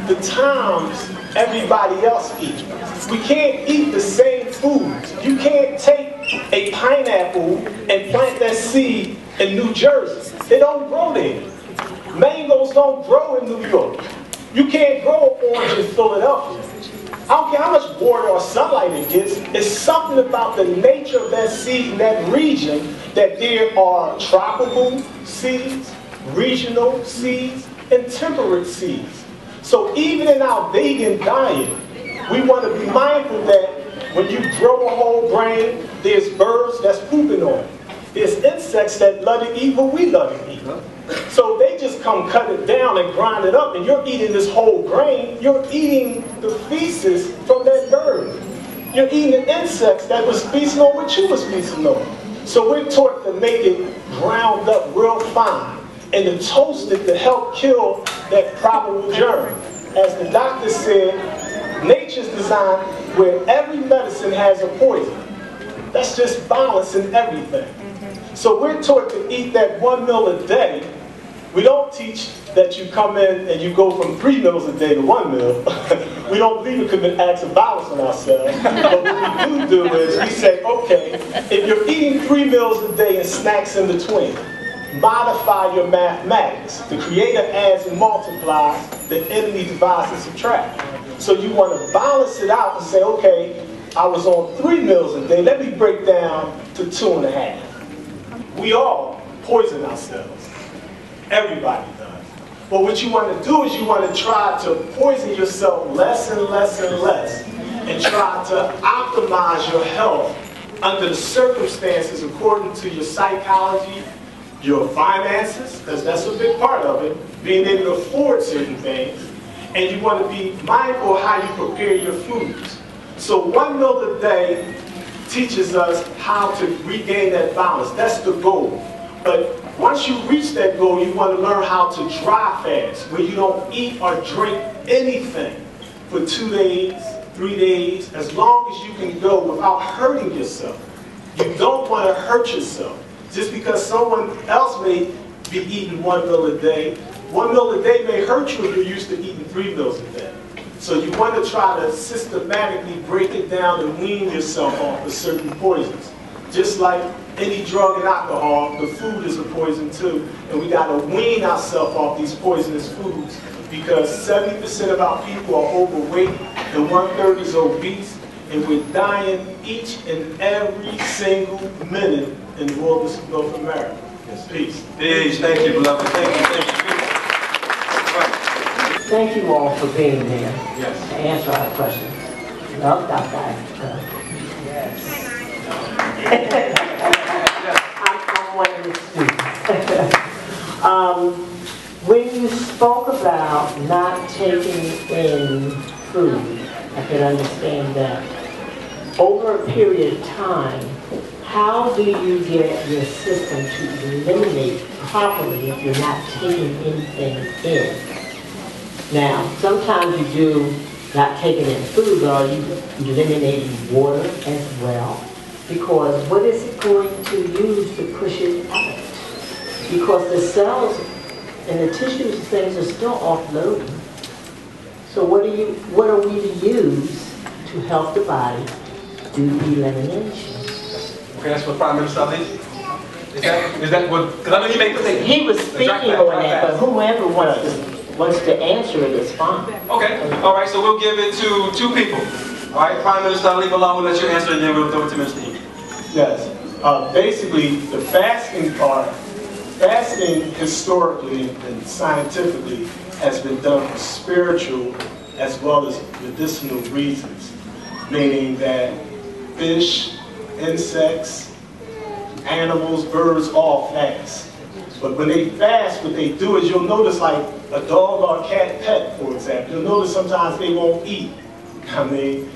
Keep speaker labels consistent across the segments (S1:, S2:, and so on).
S1: the times everybody else eats. We can't eat the same foods. You can't take a pineapple and plant that seed in New Jersey. They don't grow there. Mangoes don't grow in New York. You can't grow an orange in Philadelphia. I don't care how much water or sunlight it gets, it's something about the nature of that seed in that region that there are tropical seeds, regional seeds, and temperate seeds. So even in our vegan diet, we want to be mindful that when you grow a whole grain, there's birds that's pooping on it. There's insects that love to eat what we love to eat. So they just come cut it down and grind it up, and you're eating this whole grain. You're eating the feces from that bird. You're eating the insects that was feasting on what you was feasting on. So we're taught to make it ground up real fine and to toast it to help kill that probable germ. As the doctor said, nature's designed where every medicine has a poison. That's just balance in everything. So we're taught to eat that 1 meal a day. We don't teach that you come in and you go from 3 meals a day to 1 meal. We don't believe in commit acts of violence on ourselves. But what we do is we say, okay, if you're eating 3 meals a day and snacks in between, modify your mathematics. The creator adds and multiplies, the enemy divides and subtracts. So you want to balance it out and say, okay, I was on 3 meals a day, let me break down to 2.5. We all poison ourselves. Everybody does. But what you want to do is you want to try to poison yourself less and less and less and try to optimize your health under the circumstances according to your psychology, your finances, because that's a big part of it, being able to afford certain things, and you want to be mindful of how you prepare your foods. So 1 meal a day teaches us how to regain that balance. That's the goal. But once you reach that goal, you want to learn how to dry fast, where you don't eat or drink anything for 2 days, 3 days, as long as you can go without hurting yourself. You don't want to hurt yourself. Just because someone else may be eating 1 meal a day, 1 meal a day may hurt you if you're used to eating 3 meals a day. So you want to try to systematically break it down and wean yourself off of certain poisons. Just like any drug and alcohol, the food is a poison too. And we got to wean ourselves off these poisonous foods because 70% of our people are overweight and 1/3 is obese. And we're dying each and every single minute in the wilderness of North America. Yes, peace.
S2: Peace. Thank you, beloved. Thank you. Thank you.
S3: Thank you all for being there
S2: Yes.
S3: to answer our questions. Love Dr. Africa.
S2: Yes.
S3: I'm one of the students. When you spoke about not taking in food, I can understand that. Over a period of time, how do you get your system to eliminate properly if you're not taking anything in? Now, sometimes you do not taking in food, but are you eliminating water as well? Because what is it going to use to push it out? Because the cells and the tissues and things are still offloading. So what are we to use to help the body do elimination?
S2: Okay, that's what Prime Minister Ali. Is that what? Because I know he made the statement.
S3: He was speaking on that, but whoever wants to answer it is fine.
S2: Okay. All right. So we'll give it to 2 people. All right. Prime Minister Ali, Bilal will let you answer, and then we'll throw it to Mr. Enqi.
S1: Yes. Basically, the fasting part, fasting historically and scientifically has been done for spiritual as well as medicinal reasons, meaning that fish, insects, animals, birds all fast. But when they fast, what they do is you'll notice like a dog or a cat pet, for example, you'll notice sometimes they won't eat. I mean,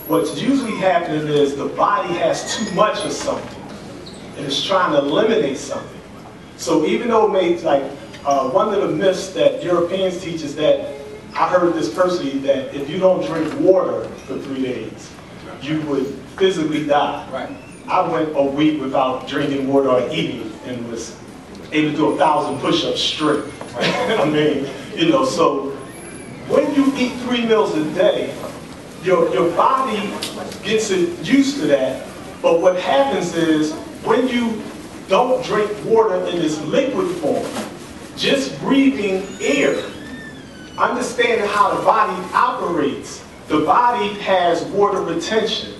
S1: what's usually happening is the body has too much of something and it's trying to eliminate something. So even though it makes like one of the myths that Europeans teach is that, I heard this personally, that if you don't drink water for 3 days, you would physically die.
S2: Right.
S1: I went a week without drinking water or eating and was able to do 1,000 push-ups straight. I mean, you know, so when you eat 3 meals a day, your body gets used to that. But what happens is, when you don't drink water in this liquid form, just breathing air, understanding how the body operates, the body has water retention.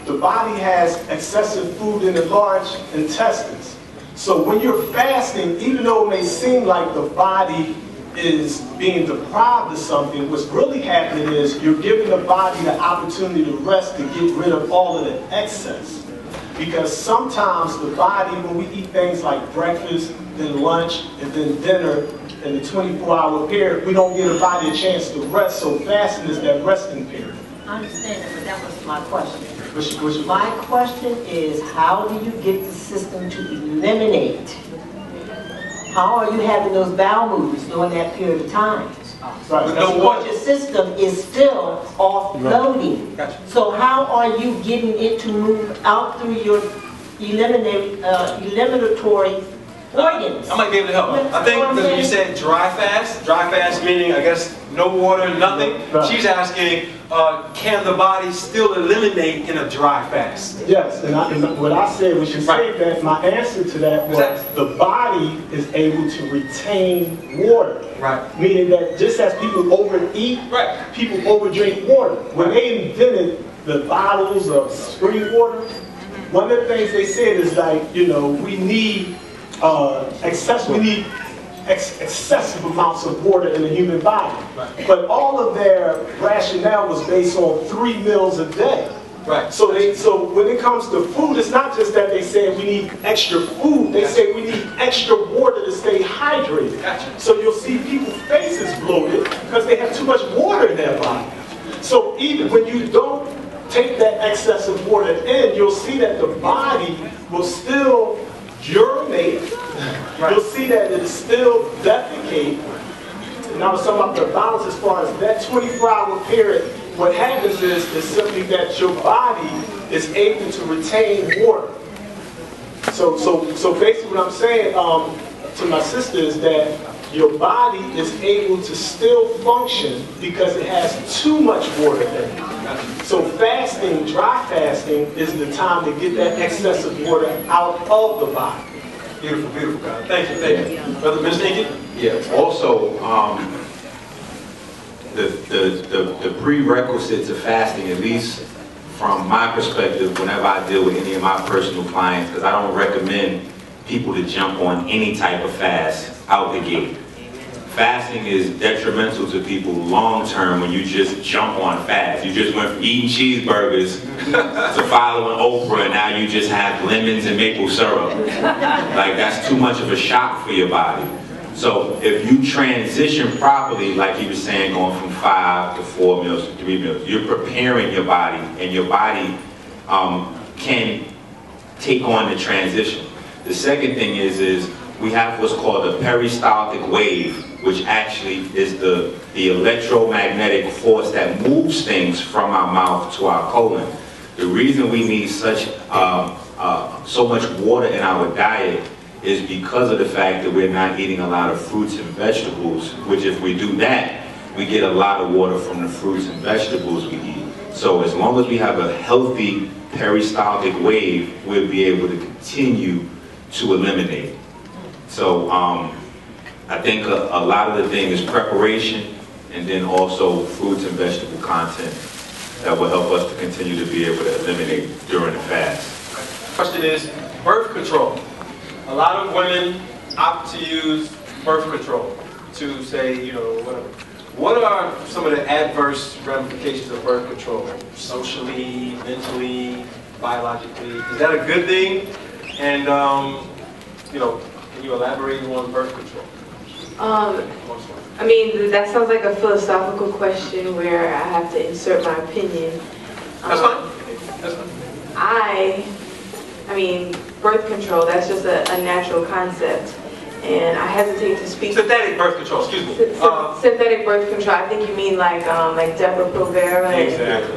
S1: The body has excessive food in the large intestines. So when you're fasting, even though it may seem like the body is being deprived of something, what's really happening is you're giving the body the opportunity to rest, to get rid of all of the excess. Because sometimes the body, when we eat things like breakfast, then lunch, and then dinner, in the 24-hour period, we don't give the body a chance to rest, so fasting is that resting period.
S3: I understand it, but that was my question.
S1: What's your
S3: My question is, how do you get the system to eliminate? How are you having those bowel movements during that period of time?
S1: Right.
S3: Because your system is still offloading.
S2: Gotcha.
S3: So how are you getting it to move out through your eliminatory organs?
S2: I might be able to help. I think that you said dry fast meaning, I guess, no water, nothing.
S1: Right.
S2: She's asking, can the body still eliminate in a dry fast?
S1: Yes, and what I said when she said that, my answer to that was the body is able to retain water.
S2: Right.
S1: Meaning that just as people overeat, people overdrink water. When they invented the bottles of spring water, one of the things they said is like, we need excessive amounts of water in the human body.
S2: Right.
S1: But all of their rationale was based on 3 meals a day.
S2: Right.
S1: So when it comes to food, it's not just that they say we need extra food. They say we need extra water to stay hydrated.
S2: Gotcha.
S1: So you'll see people's faces bloated because they have too much water in their body. So even when you don't take that excess of water in, you'll see that the body will still urinate.
S2: Right.
S1: You'll see that it is still defecate. And I was talking about the balance as far as that 24-hour period. What happens is simply that your body is able to retain water. So basically what I'm saying to my sister is that your body is able to still function because it has too much water in it. So fasting, dry fasting, is the time to get that excessive water out of the body.
S2: Beautiful, beautiful, God. Thank you. Brother MInister Enqi?
S4: Yeah, also, the prerequisite to fasting, at least from my perspective, whenever I deal with any of my personal clients, because I don't recommend people to jump on any type of fast out the gate. Fasting is detrimental to people long term when you just jump on fast. You just went from eating cheeseburgers to following Oprah, and now you just have lemons and maple syrup. Like, that's too much of a shock for your body. So if you transition properly, like he was saying, going from 5 to 4 meals to 3 meals, you're preparing your body, and your body can take on the transition. The second thing is we have what's called a peristaltic wave, which actually is the electromagnetic force that moves things from our mouth to our colon. The reason we need such so much water in our diet is because of the fact that we're not eating a lot of fruits and vegetables, which if we do that, we get a lot of water from the fruits and vegetables we eat. So as long as we have a healthy peristaltic wave, we'll be able to continue to eliminate. So I think a lot of the thing is preparation, and then also fruits and vegetable content that will help us to continue to be able to eliminate during the fast.
S2: Question is birth control. A lot of women opt to use birth control to say, whatever. What are some of the adverse ramifications of birth control? Socially, mentally, biologically? Is that a good thing? And, can you elaborate on birth control?
S5: I mean, that sounds like a philosophical question where I have to insert my opinion.
S2: That's fine. That's fine.
S5: I mean, birth control, that's just a natural concept. And I hesitate to speak.
S2: Synthetic birth control, excuse me.
S5: Synthetic birth control, I think you mean like Depo-Provera and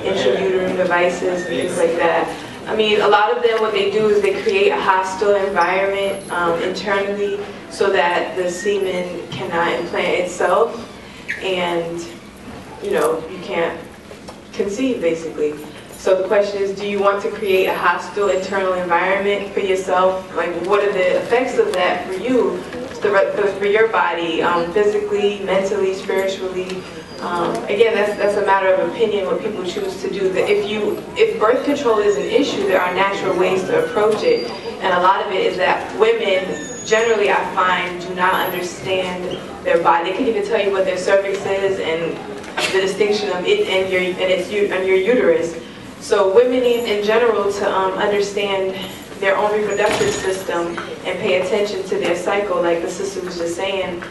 S5: intrauterine devices and things like that. I mean, a lot of them, what they do is they create a hostile environment internally so that the semen cannot implant itself. And you know, you can't conceive, basically. So the question is, do you want to create a hostile internal environment for yourself? Like, what are the effects of that for you, for your body, physically, mentally, spiritually? Again, that's a matter of opinion, what people choose to do. If birth control is an issue, there are natural ways to approach it. And a lot of it is that women, generally I find, do not understand their body. They can even tell you what their cervix is and the distinction of it and your uterus. So women need, in general, to understand their own reproductive system and pay attention to their cycle, like the sister was just saying.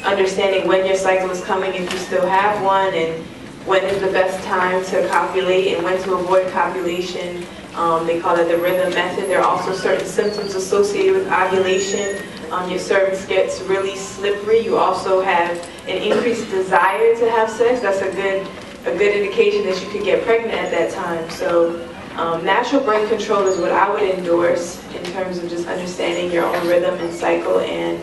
S5: Understanding when your cycle is coming, if you still have one, and when is the best time to copulate and when to avoid copulation. They call it the rhythm method. There are also certain symptoms associated with ovulation. Your cervix gets really slippery. You also have an increased desire to have sex. That's a good indication that you could get pregnant at that time. So natural birth control is what I would endorse in terms of just understanding your own rhythm and cycle and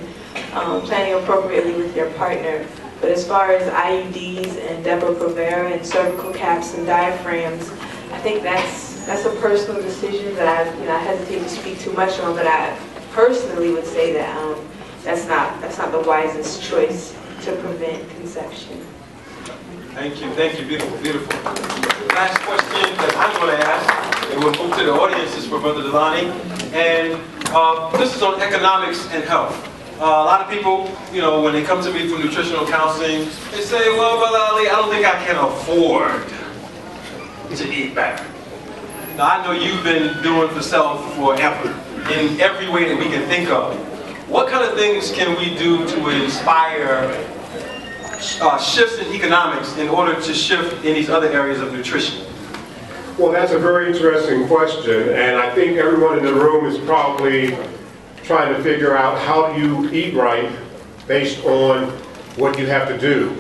S5: planning appropriately with your partner. But as far as IUDs and Depo-Provera and cervical caps and diaphragms, I think that's a personal decision that I hesitate to speak too much on. But I personally would say that that's not the wisest choice to prevent conception.
S2: Thank you, beautiful, beautiful. Last question that I'm going to ask, and we'll move to the audience, is for Brother Jelani, and this is on economics and health. A lot of people, you know, when they come to me for nutritional counseling, they say, well, Brother Ali, I don't think I can afford to eat better. Now, I know you've been doing for self forever, in every way that we can think of. What kind of things can we do to inspire shifts in economics in order to shift in these other areas of nutrition?
S6: Well, that's a very interesting question, and I think everyone in the room is probably trying to figure out how do you eat right based on what you have to do.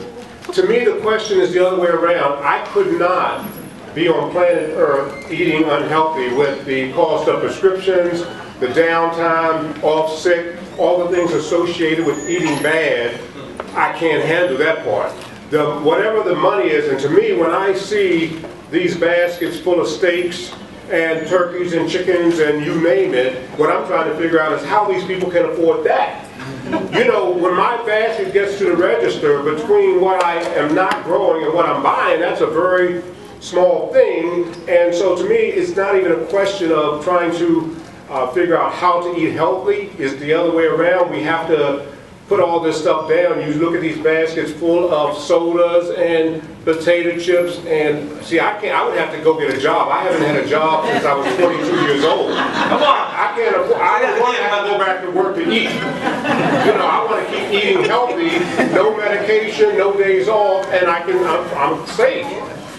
S6: To me, the question is the other way around. I could not be on planet Earth eating unhealthy with the cost of prescriptions, the downtime, off sick, all the things associated with eating bad. I can't handle that part. Whatever the money is, and to me, when I see these baskets full of steaks and turkeys and chickens and you name it, what I'm trying to figure out is how these people can afford that. You know, when my basket gets to the register, between what I am not growing and what I'm buying, that's a very small thing. And so to me, it's not even a question of trying to figure out how to eat healthy. It's the other way around. We have to put all this stuff down. You look at these baskets full of sodas and potato chips, and see, I would have to go get a job. I haven't had a job since I was 22 years old. Come on, I can't afford. I don't want to have to go back to work to eat. You know, I want to keep eating healthy, no medication, no days off, and I'm safe.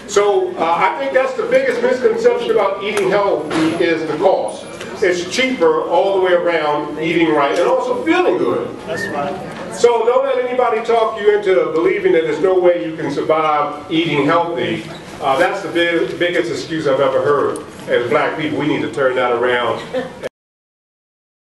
S6: So I think that's the biggest misconception about eating healthy is the cost. It's cheaper all the way around eating right and also feeling good. That's right. So don't let anybody talk you into believing that there's no way you can survive eating healthy. That's the biggest excuse I've ever heard. As black people, we need to turn that around.